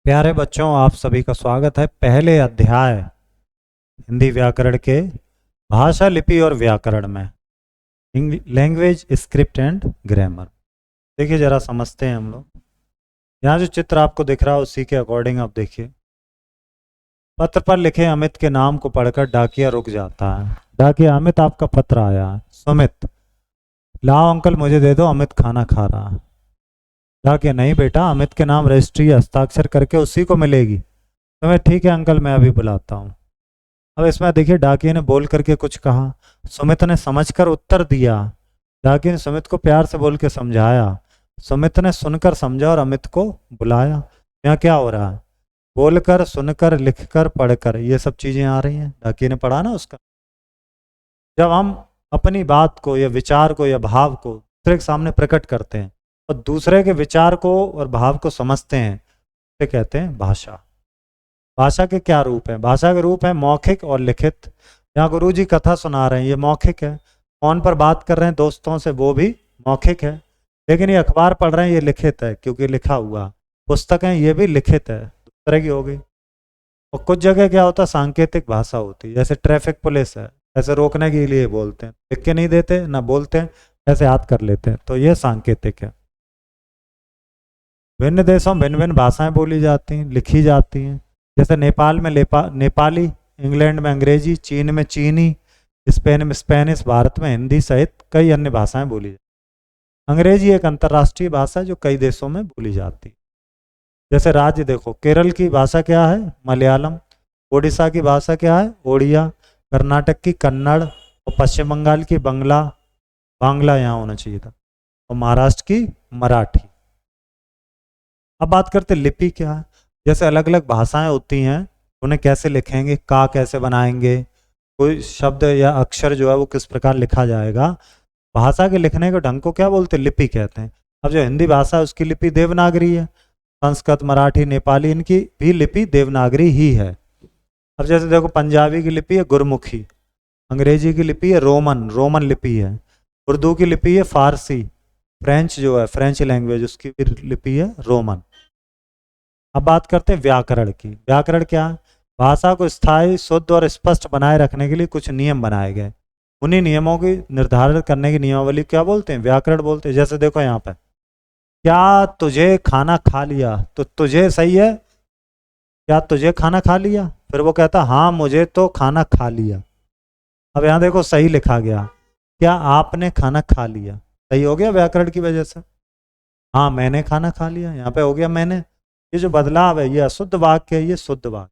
प्यारे बच्चों, आप सभी का स्वागत है पहले अध्याय हिंदी व्याकरण के भाषा, लिपि और व्याकरण में लैंग्वेज, स्क्रिप्ट एंड ग्रामर। देखिए जरा समझते हैं हम लोग। यहाँ जो चित्र आपको दिख रहा है उसी के अकॉर्डिंग आप देखिए। पत्र पर लिखे अमित के नाम को पढ़कर डाकिया रुक जाता है। डाकिया, अमित आपका पत्र आया है। सुमित, लाओ अंकल मुझे दे दो, अमित खाना खा रहा है। डाकिया, नहीं बेटा, अमित के नाम रजिस्ट्री हस्ताक्षर करके उसी को मिलेगी। तो मैं, ठीक है अंकल, मैं अभी बुलाता हूँ। अब इसमें देखिए डाकिया ने बोल करके कुछ कहा, सुमित ने समझकर उत्तर दिया। डाकिया ने सुमित को प्यार से बोल के समझाया। सुमित ने सुनकर समझा और अमित को बुलाया। यहाँ क्या हो रहा है? बोलकर, सुनकर, लिखकर, पढ़कर, ये सब चीजें आ रही हैं। डाकिया ने पढ़ा ना उसका। जब हम अपनी बात को या विचार को या भाव को दूसरे के सामने प्रकट करते हैं और दूसरे के विचार को और भाव को समझते हैं, तो कहते हैं भाषा। भाषा के क्या रूप हैं? भाषा के रूप है मौखिक और लिखित। यहाँ गुरु जी कथा सुना रहे हैं, ये मौखिक है। फोन पर बात कर रहे हैं दोस्तों से, वो भी मौखिक है। लेकिन ये अखबार पढ़ रहे हैं, ये लिखित है, क्योंकि लिखा हुआ। पुस्तकें, ये भी लिखित है, दूसरे की हो गई। और कुछ जगह क्या होता है, सांकेतिक भाषा होती है। जैसे ट्रैफिक पुलिस है, ऐसे रोकने के लिए बोलते हैं, लिख के नहीं देते ना बोलते हैं, ऐसे याद कर लेते हैं, तो ये सांकेतिक है। भिन्न देशों में भिन्न भिन्न भाषाएं बोली जाती हैं, लिखी जाती हैं। जैसे नेपाल में नेपाली, इंग्लैंड में अंग्रेजी, चीन में चीनी, स्पेन में स्पेनिश, भारत में हिंदी सहित कई अन्य भाषाएं बोली जाती हैं। अंग्रेजी एक अंतर्राष्ट्रीय भाषा है जो कई देशों में बोली जाती है। जैसे राज्य देखो, केरल की भाषा क्या है? मलयालम। उड़ीसा की भाषा क्या है? ओडिया। कर्नाटक की कन्नड़ और पश्चिम बंगाल की बांग्ला यहाँ होना चाहिए था, और महाराष्ट्र की मराठी। अब बात करते लिपि क्या है। जैसे अलग अलग भाषाएं होती हैं, उन्हें कैसे लिखेंगे, का कैसे बनाएंगे, कोई शब्द या अक्षर जो है वो किस प्रकार लिखा जाएगा। भाषा के लिखने के ढंग को क्या बोलते हैं? लिपि कहते हैं। अब जो हिंदी भाषा है उसकी लिपि देवनागरी है। संस्कृत, मराठी, नेपाली, इनकी भी लिपि देवनागरी ही है। अब जैसे देखो, पंजाबी की लिपि है गुरमुखी, अंग्रेजी की लिपि है रोमन लिपि है, उर्दू की लिपि है फारसी, फ्रेंच जो है फ्रेंच लैंग्वेज, उसकी भी लिपि है रोमन। अब बात करते हैं व्याकरण की। व्याकरण क्या है? भाषा को स्थायी, शुद्ध और स्पष्ट बनाए रखने के लिए कुछ नियम बनाए गए। उन्हीं नियमों की निर्धारित करने की नियमावली क्या बोलते हैं? व्याकरण बोलते हैं। जैसे देखो यहाँ पे, क्या तुझे खाना खा लिया, तो तुझे सही है, क्या तुझे खाना खा लिया? फिर वो कहता हाँ मुझे तो खाना खा लिया। अब यहाँ देखो सही लिखा गया, क्या आपने खाना खा लिया, सही हो गया व्याकरण की वजह से। हाँ मैंने खाना खा लिया, यहाँ पे हो गया मैंने। ये जो बदलाव है, ये अशुद्ध वाक्य है, ये शुद्ध वाक्य।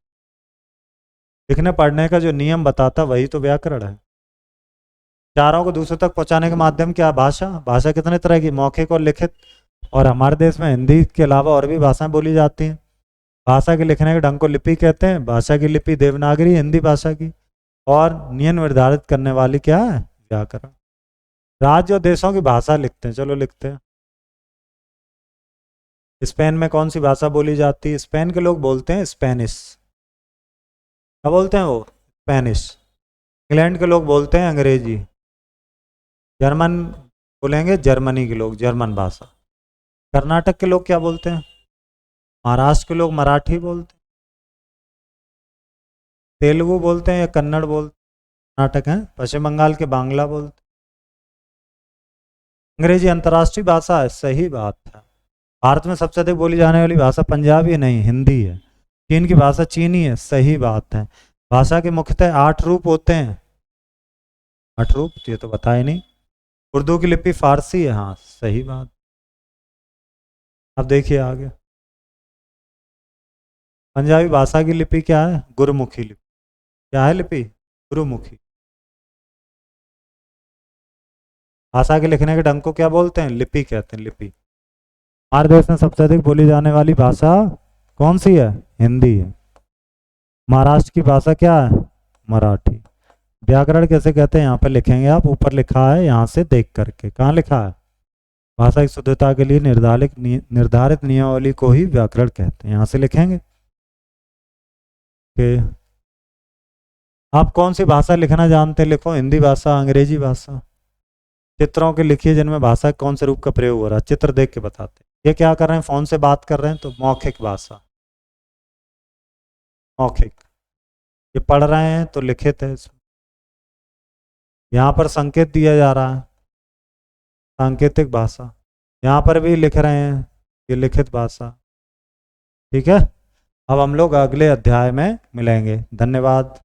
लिखने पढ़ने का जो नियम बताता वही तो व्याकरण है। चारों को दूसरे तक पहुंचाने के माध्यम क्या? भाषा। भाषा कितने तरह की? मौखिक और लिखित। और हमारे देश में हिंदी के अलावा और भी भाषाएं बोली जाती हैं। भाषा के लिखने के ढंग को लिपि कहते हैं। भाषा की लिपि देवनागरी, हिंदी भाषा की। और नियम निर्धारित करने वाली क्या है? व्याकरण। राज्य और देशों की भाषा लिखते हैं, चलो लिखते हैं। स्पेन में कौन सी भाषा बोली जाती है? स्पेन के लोग बोलते हैं स्पेनिश। क्या बोलते हैं वो? स्पेनिश। इंग्लैंड के लोग बोलते हैं अंग्रेजी। जर्मन बोलेंगे जर्मनी के लोग, जर्मन भाषा। कर्नाटक के लोग क्या बोलते हैं? महाराष्ट्र के लोग मराठी बोलते हैं। तेलुगु बोलते हैं या कन्नड़ बोलते हैं? कर्नाटक है। पश्चिम बंगाल के बांग्ला बोलते हैं। अंग्रेजी अंतर्राष्ट्रीय भाषा है, सही बात है। भारत में सबसे अधिक बोली जाने वाली भाषा पंजाबी नहीं, हिंदी है। चीन की भाषा चीनी है, सही बात है। भाषा के मुख्यतः 8 रूप होते हैं। 8 रूप, ये तो बताए नहीं। उर्दू की लिपि फारसी है, हाँ सही बात। अब देखिए आगे, पंजाबी भाषा की लिपि क्या है? गुरुमुखी लिपि। क्या है लिपि? गुरुमुखी। भाषा के लिखने के ढंग को क्या बोलते हैं? लिपि कहते हैं, लिपि। हमारे देश में सबसे अधिक बोली जाने वाली भाषा कौन सी है? हिंदी है। महाराष्ट्र की भाषा क्या है? मराठी। व्याकरण कैसे कहते हैं? यहाँ पे लिखेंगे आप, ऊपर लिखा है यहाँ से देख करके। कहाँ लिखा है? भाषा की शुद्धता के लिए निर्धारित नियमावली को ही व्याकरण कहते हैं, यहाँ से लिखेंगे कि आप कौन सी भाषा लिखना जानते हैं, लिखो हिंदी भाषा, अंग्रेजी भाषा। चित्रों के लिखिए जिनमें भाषा कौन से रूप का प्रयोग हो रहा है, चित्र देख के बताते हैं। ये क्या कर रहे हैं? फोन से बात कर रहे हैं, तो मौखिक भाषा। मौखिक। ये पढ़ रहे हैं तो लिखित है इसमें। यहाँ पर संकेत दिया जा रहा है, सांकेतिक भाषा। यहाँ पर भी लिख रहे हैं, ये लिखित भाषा। ठीक है, अब हम लोग अगले अध्याय में मिलेंगे। धन्यवाद।